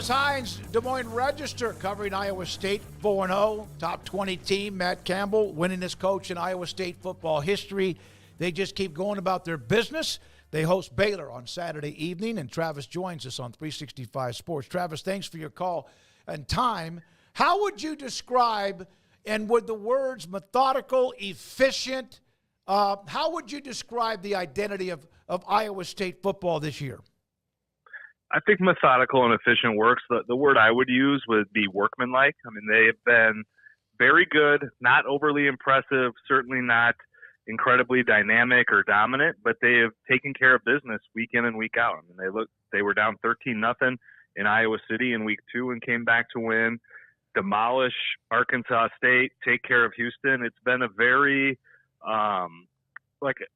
Travis Hines, Des Moines Register, covering Iowa State 4-0. Top 20 team, Matt Campbell, winningest coach in Iowa State football history. They just keep going about their business. They host Baylor on Saturday evening, and Travis joins us on 365 Sports. Travis, thanks for your call and time. How would you describe, and would the words methodical, efficient, how would you describe the identity of Iowa State football this year? I think methodical and efficient works. The word I would use would be workmanlike. I mean, they have been very good, not overly impressive, certainly not incredibly dynamic or dominant, but they have taken care of business week in and week out. I mean, they were down 13-0 in Iowa City in week 2 and came back to win, demolish Arkansas State, take care of Houston. It's been a very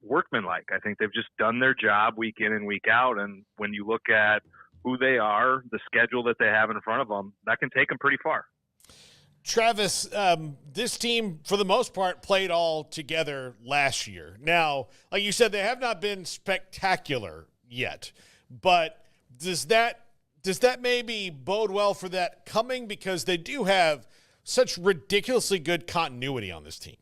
workmanlike. I think they've just done their job week in and week out. And when you look at who they are, the schedule that they have in front of them, that can take them pretty far. Travis, this team, for the most part, played all together last year. Now, like you said, they have not been spectacular yet. But does that maybe bode well for that coming? Because they do have such ridiculously good continuity on this team.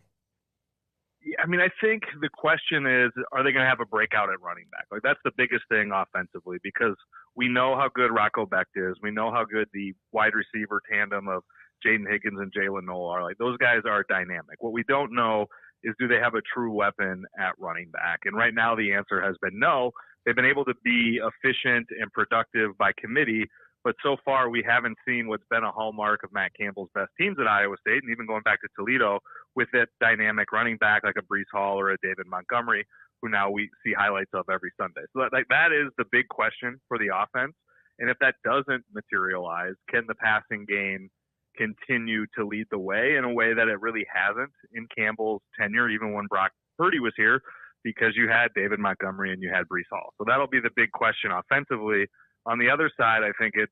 Yeah, I mean, I think the question is, are they going to have a breakout at running back? Like, that's the biggest thing offensively, because we know how good Rocco Becht is. We know how good the wide receiver tandem of Jaden Higgins and Jalen Noel are. Like, those guys are dynamic. What we don't know is, do they have a true weapon at running back? And right now the answer has been no. They've been able to be efficient and productive by committee, but so far we haven't seen what's been a hallmark of Matt Campbell's best teams at Iowa State, and even going back to Toledo, with that dynamic running back like a Breece Hall or a David Montgomery, who now we see highlights of every Sunday. So that is the big question for the offense. And if that doesn't materialize, can the passing game continue to lead the way in a way that it really hasn't in Campbell's tenure, even when Brock Purdy was here, because you had David Montgomery and you had Breece Hall. So that'll be the big question offensively. On the other side, I think it's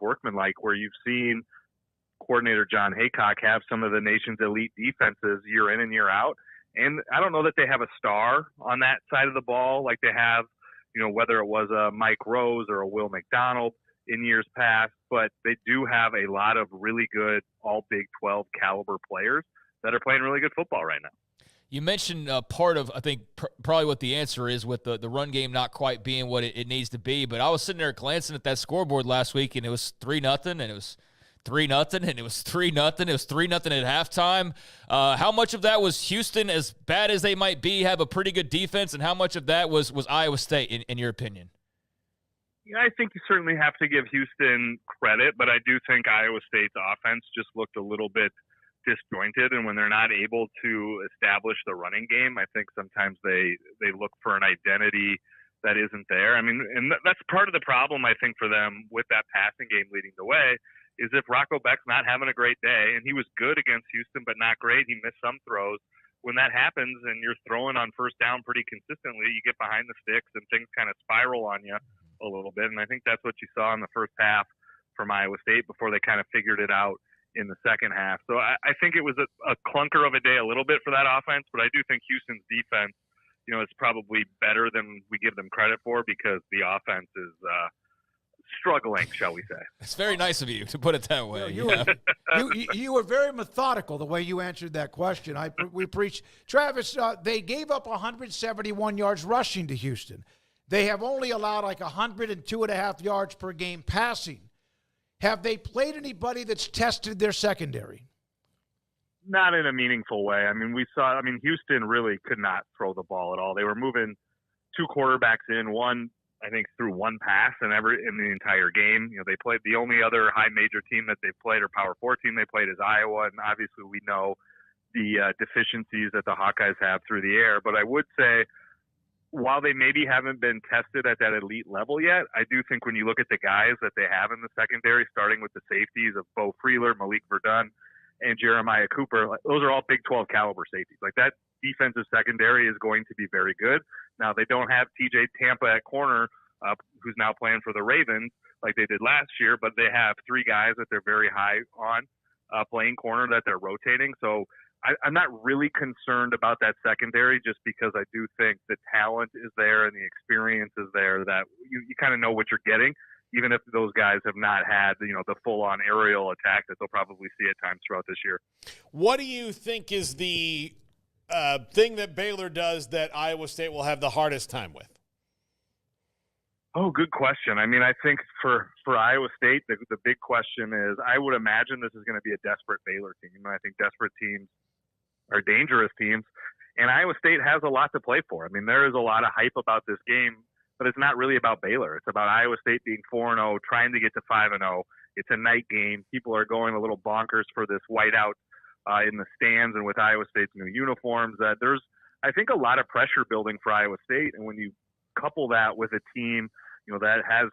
workmanlike, where you've seen coordinator John Haycock have some of the nation's elite defenses year in and year out. And I don't know that they have a star on that side of the ball like they have, whether it was a Mike Rose or a Will McDonald in years past, but they do have a lot of really good all Big 12 caliber players that are playing really good football right now. You mentioned part of, I think, probably what the answer is with the run game not quite being what it needs to be. But I was sitting there glancing at that scoreboard last week, and it was 3-0, and it was 3-0, and it was 3-0. It was 3-0 at halftime. How much of that was Houston, as bad as they might be, have a pretty good defense, and how much of that was Iowa State, in your opinion? Yeah, I think you certainly have to give Houston credit, but I do think Iowa State's offense just looked a little bit disjointed, and when they're not able to establish the running game, I think sometimes they look for an identity that isn't there. I mean, and that's part of the problem, I think, for them with that passing game leading the way, is if Rocco Becht's not having a great day, and he was good against Houston but not great, he missed some throws. When that happens and you're throwing on first down pretty consistently, you get behind the sticks and things kind of spiral on you a little bit, and I think that's what you saw in the first half from Iowa State before they kind of figured it out in the second half. So I think it was a clunker of a day a little bit for that offense, but I do think Houston's defense, is probably better than we give them credit for, because the offense is struggling, shall we say. It's very nice of you to put it that way. You were very methodical the way you answered that question. We preach. Travis, they gave up 171 yards rushing to Houston. They have only allowed like 102.5 yards per game passing. Have they played anybody that's tested their secondary? Not in a meaningful way. I mean, Houston really could not throw the ball at all. They were moving 2 quarterbacks in, one, I think, through one pass in the entire game. They played, the only other high major team that they played, or Power 4 team they played, is Iowa, and obviously we know the deficiencies that the Hawkeyes have through the air. But I would say, while they maybe haven't been tested at that elite level yet, I do think when you look at the guys that they have in the secondary, starting with the safeties of Bo Freeler, Malik Verdun, and Jeremiah Cooper, those are all Big 12 caliber safeties. Like, that defensive secondary is going to be very good. Now, they don't have TJ Tampa at corner, who's now playing for the Ravens like they did last year, but they have 3 guys that they're very high on playing corner that they're rotating. So I'm not really concerned about that secondary, just because I do think the talent is there and the experience is there, that you kind of know what you're getting. even if those guys have not had, the full-on aerial attack that they'll probably see at times throughout this year. What do you think is the thing that Baylor does that Iowa State will have the hardest time with? Oh, good question. I mean, I think for Iowa State, the big question is, I would imagine this is going to be a desperate Baylor team. I think desperate teams are dangerous teams, and Iowa State has a lot to play for. I mean, there is a lot of hype about this game, but it's not really about Baylor. It's about Iowa State being 4-0, trying to get to 5-0. It's a night game. People are going a little bonkers for this whiteout in the stands and with Iowa State's new uniforms. There's, I think, a lot of pressure building for Iowa State, and when you couple that with a team, that has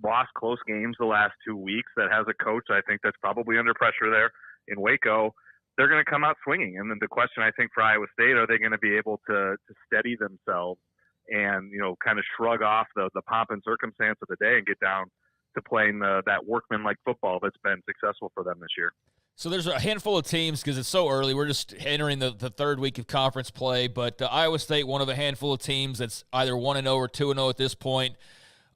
lost close games the last 2 weeks, that has a coach, I think, that's probably under pressure there in Waco, they're going to come out swinging. And then the question, I think, for Iowa State, are they going to be able to steady themselves and, kind of shrug off the pomp and circumstance of the day and get down to playing that workman-like football that's been successful for them this year? So there's a handful of teams, because it's so early. We're just entering the third week of conference play, but Iowa State, one of a handful of teams that's either 1-0 or 2-0 at this point.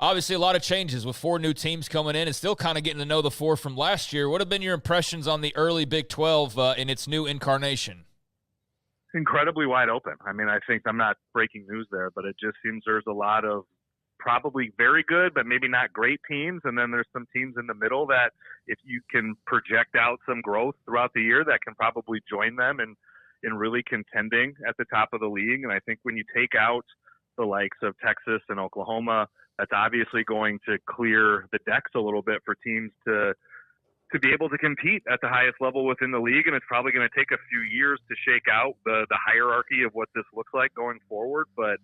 Obviously, a lot of changes with 4 new teams coming in and still kind of getting to know the 4 from last year. What have been your impressions on the early Big 12 in its new incarnation? Incredibly wide open. I mean, I think I'm not breaking news there, but it just seems there's a lot of probably very good, but maybe not great teams. And then there's some teams in the middle that if you can project out some growth throughout the year, that can probably join them in really contending at the top of the league. And I think when you take out the likes of Texas and Oklahoma, that's obviously going to clear the decks a little bit for teams to be able to compete at the highest level within the league. And it's probably going to take a few years to shake out the hierarchy of what this looks like going forward. But,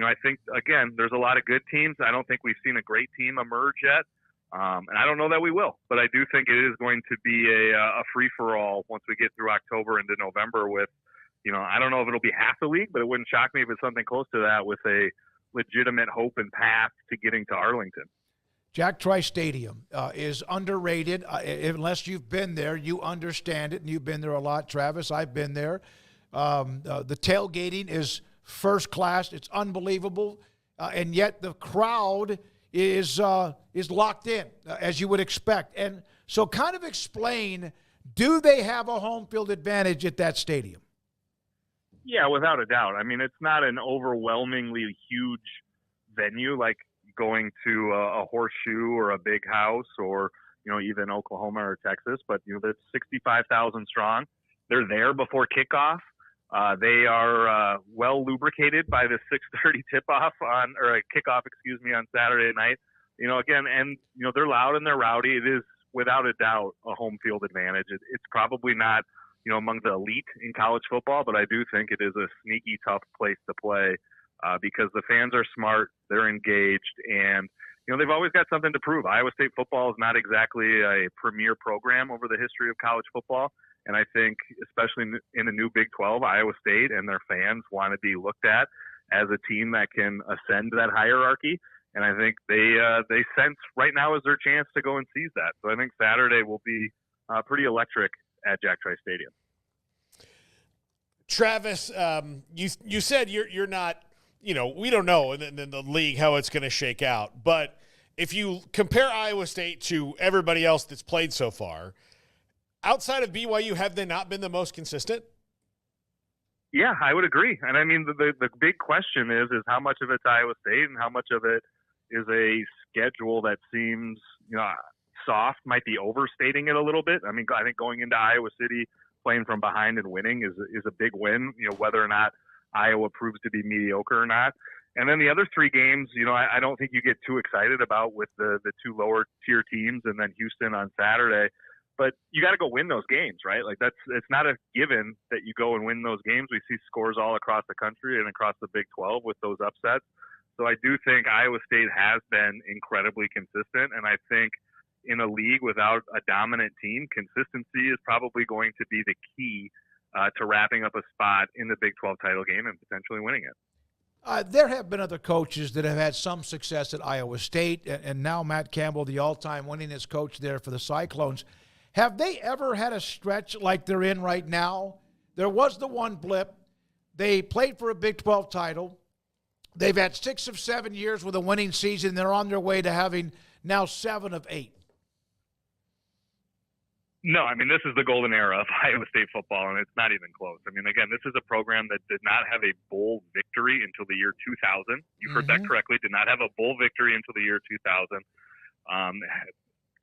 I think, again, there's a lot of good teams. I don't think we've seen a great team emerge yet. And I don't know that we will. But I do think it is going to be a free-for-all once we get through October into November with, I don't know if it'll be half the league, but it wouldn't shock me if it's something close to that with a legitimate hope and path to getting to Arlington. Jack Trice Stadium is underrated. Unless you've been there, you understand it, and you've been there a lot, Travis. I've been there. The tailgating is first class. It's unbelievable, and yet the crowd is locked in, as you would expect. And so kind of explain, do they have a home field advantage at that stadium? Yeah, without a doubt. I mean, it's not an overwhelmingly huge venue like going to a Horseshoe or a Big House or, even Oklahoma or Texas, but, that's 65,000 strong. They're there before kickoff. They are well lubricated by the 6:30 tip-off on Saturday night. Again, and, they're loud and they're rowdy. It is, without a doubt, a home field advantage. It's probably not, among the elite in college football, but I do think it is a sneaky tough place to play because the fans are smart, they're engaged, and they've always got something to prove. Iowa State football is not exactly a premier program over the history of college football, and I think especially in the new Big 12, Iowa State and their fans want to be looked at as a team that can ascend that hierarchy, and I think they sense right now is their chance to go and seize that. So I think Saturday will be pretty electric at Jack Trice Stadium. Travis, you said you're not, we don't know in the league how it's going to shake out. But if you compare Iowa State to everybody else that's played so far, outside of BYU, have they not been the most consistent? Yeah, I would agree. And I mean, the big question is how much of it's Iowa State and how much of it is a schedule that seems, soft, might be overstating it a little bit. I mean, I think going into Iowa City, playing from behind and winning is a big win, whether or not Iowa proves to be mediocre or not. And then the other 3 games, I don't think you get too excited about with the 2 lower tier teams and then Houston on Saturday. But you got to go win those games, right? Like it's not a given that you go and win those games. We see scores all across the country and across the Big 12 with those upsets. So I do think Iowa State has been incredibly consistent, and I think in a league without a dominant team, consistency is probably going to be the key to wrapping up a spot in the Big 12 title game and potentially winning it. There have been other coaches that have had some success at Iowa State, and now Matt Campbell, the all-time winningest coach there for the Cyclones. Have they ever had a stretch like they're in right now? There was the one blip. They played for a Big 12 title. They've had 6 of 7 years with a winning season. They're on their way to having now 7 of 8. No, I mean, this is the golden era of Iowa State football, and it's not even close. I mean, again, this is a program that did not have a bowl victory until the year 2000. You heard that correctly, did not have a bowl victory until the year 2000.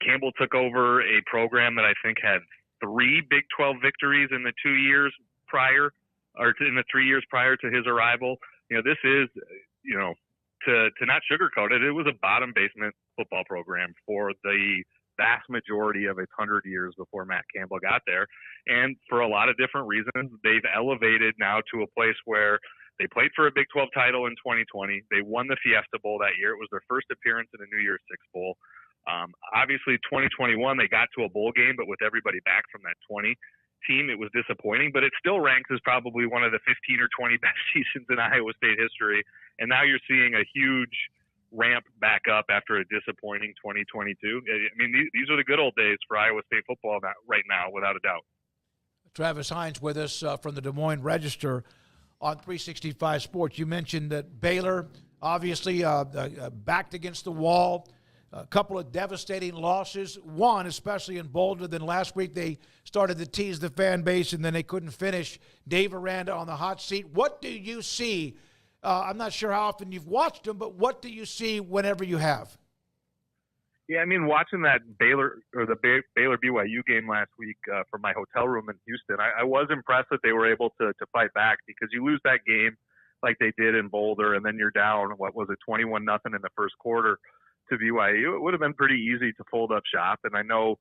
Campbell took over a program that I think had 3 Big 12 victories in the 2 years prior, or in the 3 years prior to his arrival. You know, this is, you know, to not sugarcoat it, it was a bottom basement football program for the vast majority of its 100 years before Matt Campbell got there. And for a lot of different reasons, they've elevated now to a place where they played for a Big 12 title in 2020. They won the Fiesta Bowl that year. It was their first appearance in a New Year's Six Bowl. Obviously, 2021, they got to a bowl game, but with everybody back from that 20 team, it was disappointing. But it still ranks as probably one of the 15 or 20 best seasons in Iowa State history. And now you're seeing a huge ramp back up after a disappointing 2022. I mean, these are the good old days for Iowa State football right now, without a doubt. Travis Hines with us from the Des Moines Register on 365 Sports. You mentioned that Baylor obviously backed against the wall. A couple of devastating losses. One, especially in Boulder, then last week they started to tease the fan base and then they couldn't finish. Dave Aranda on the hot seat. What do you see? I'm not sure how often you've watched them, but what do you see whenever you have? Yeah, I mean, watching that Baylor BYU game last week from my hotel room in Houston, I was impressed that they were able to fight back, because you lose that game like they did in Boulder, and then you're down, 21-0 in the first quarter to BYU. It would have been pretty easy to fold up shop. And I know,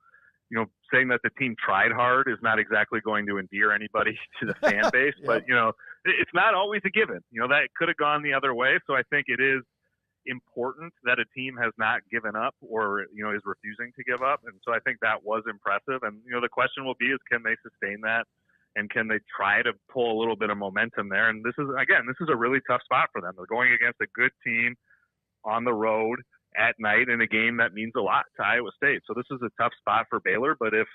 you know, saying that the team tried hard is not exactly going to endear anybody to the fan base, Yep. but, you know, it's not always a given. You know, that could have gone the other way. So I think it is important that a team has not given up, or, you know, is refusing to give up. And so I think that was impressive. And, you know, the question will be is, can they sustain that? And can they try to pull a little bit of momentum there? And this is a really tough spot for them. They're going against a good team on the road at night in a game that means a lot to Iowa State. So this is a tough spot for Baylor, but if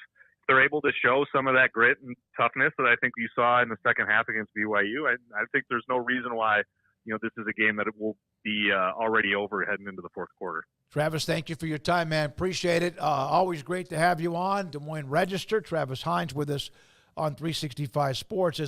they're able to show some of that grit and toughness that I think you saw in the second half against BYU, I think there's no reason why, you know, this is a game that it will be already over heading into the fourth quarter. Travis, thank you for your time, man. Appreciate it. Always great to have you on. Des Moines Register, Travis Hines with us on 365 Sports.